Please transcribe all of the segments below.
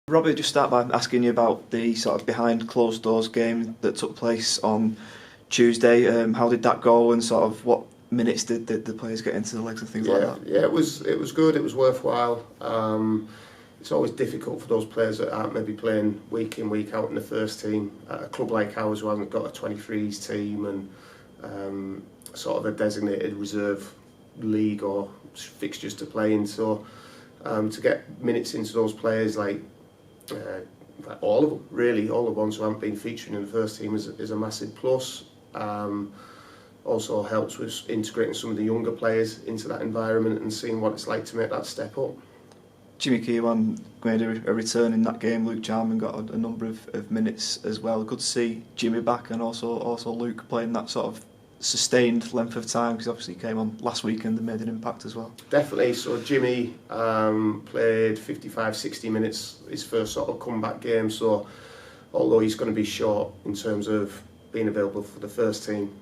Robbie, just start by asking you about the sort of behind closed doors game that took place on Tuesday. How did that go, and sort of what minutes did the players get into the legs and things like that? Yeah, it was good. It was worthwhile. It's always difficult for those players that aren't maybe playing week in, week out in the first team at a club like ours, who hasn't got a 23s team and sort of a designated reserve league or fixtures to play in. So to get minutes into those players, like all of them, really, all the ones who haven't been featuring in the first team, is a massive plus. Also helps with integrating some of the younger players into that environment and seeing what it's like to make that step up. Jimmy Keewan made a return in that game. Luke Jarman got a number of minutes as well. Good to see Jimmy back, and also Luke playing that sort of sustained length of time, because obviously he came on last weekend and made an impact as well. Definitely. So Jimmy played 55-60 minutes, his first sort of comeback game. So although he's going to be short in terms of being available for the first team,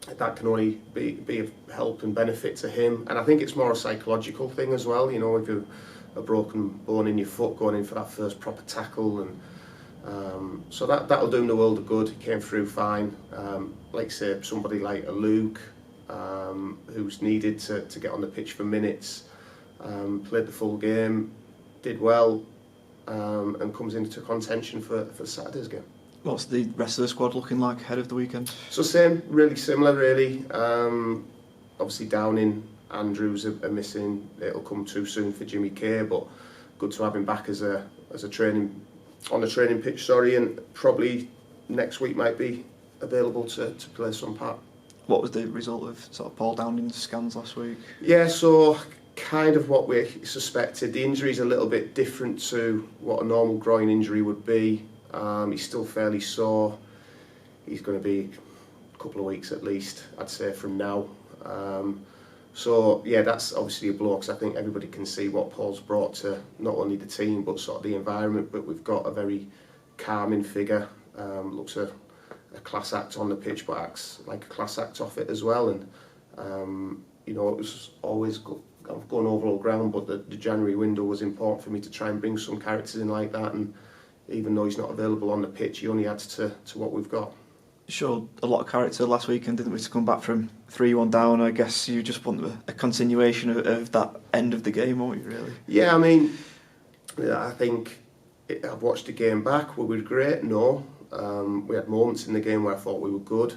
that can only be of help and benefit to him. And I think it's more a psychological thing as well. You know, if you've a broken bone in your foot, going in for that first proper tackle, and so that'll do him the world of good. He came through fine. Like say somebody like a Luke, who's needed to get on the pitch for minutes, played the full game, did well, and comes into contention for Saturday's game. What's the rest of the squad looking like ahead of the weekend? So same, really similar, really. Obviously Downing, Andrews are missing. It'll come too soon for Jimmy K, but good to have him back as a training on the training pitch. Sorry, and probably next week might be available to play some part. What was the result of sort of Paul Downing's scans last week? Yeah, so kind of what we suspected. The injury's a little bit different to what a normal groin injury would be. He's still fairly sore. He's going to be a couple of weeks at least, I'd say, from now. So yeah, that's obviously a blow, because I think everybody can see what Paul's brought to not only the team but sort of the environment. But we've got a very calming figure. Looks a class act on the pitch, but acts like a class act off it as well. And you know, it was always going over all ground, but the January window was important for me to try and bring some characters in like that. And even though he's not available on the pitch, he only adds to what we've got. Showed a lot of character last weekend, didn't we, to come back from 3-1 down. I guess you just want a continuation of that end of the game, won't you, really? Yeah, I mean, I think I've watched the game back. Were we great? No. We had moments in the game where I thought we were good.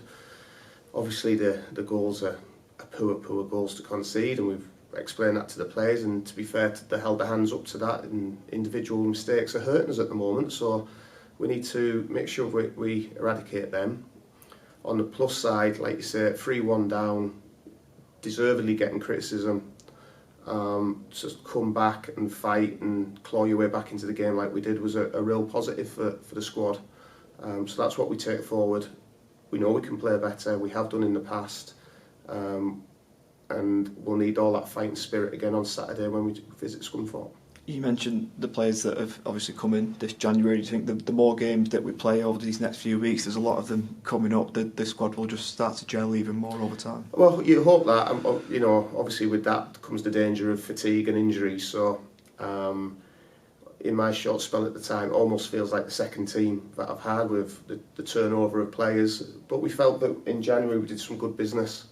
Obviously, the goals are poor goals to concede, and we've explained that to the players. And to be fair, they held their hands up to that, and individual mistakes are hurting us at the moment. So we need to make sure we eradicate them. On the plus side, like you say, 3-1 down, deservedly getting criticism. Just come back and fight and claw your way back into the game like we did was a real positive for the squad. So that's what we take forward. We know we can play better, we have done in the past, and we'll need all that fighting spirit again on Saturday when we visit Scunthorpe. You mentioned the players that have obviously come in this January. Do you think the more games that we play over these next few weeks, there's a lot of them coming up, the squad will just start to gel even more over time? Well, you hope that. You know, obviously with that comes the danger of fatigue and injury. So in my short spell at the time, it almost feels like the second team that I've had with the turnover of players. But we felt that in January we did some good business.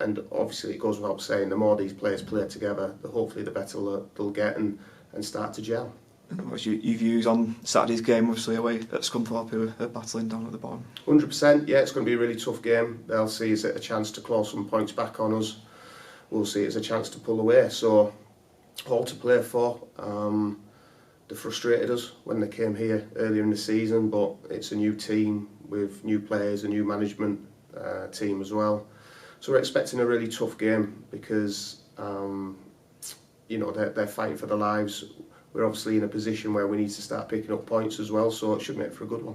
And obviously it goes without saying, the more these players play together, hopefully the better they'll get and start to gel. And what's your views on Saturday's game, obviously away at Scunthorpe, who are battling down at the bottom? 100%, yeah, it's going to be a really tough game. They'll see it as a chance to claw some points back on us. We'll see it as a chance to pull away. So, all to play for. They frustrated us when they came here earlier in the season, but it's a new team with new players, a new management team as well. So we're expecting a really tough game because you know, they're fighting for their lives. We're obviously in a position where we need to start picking up points as well, so it should make for a good one.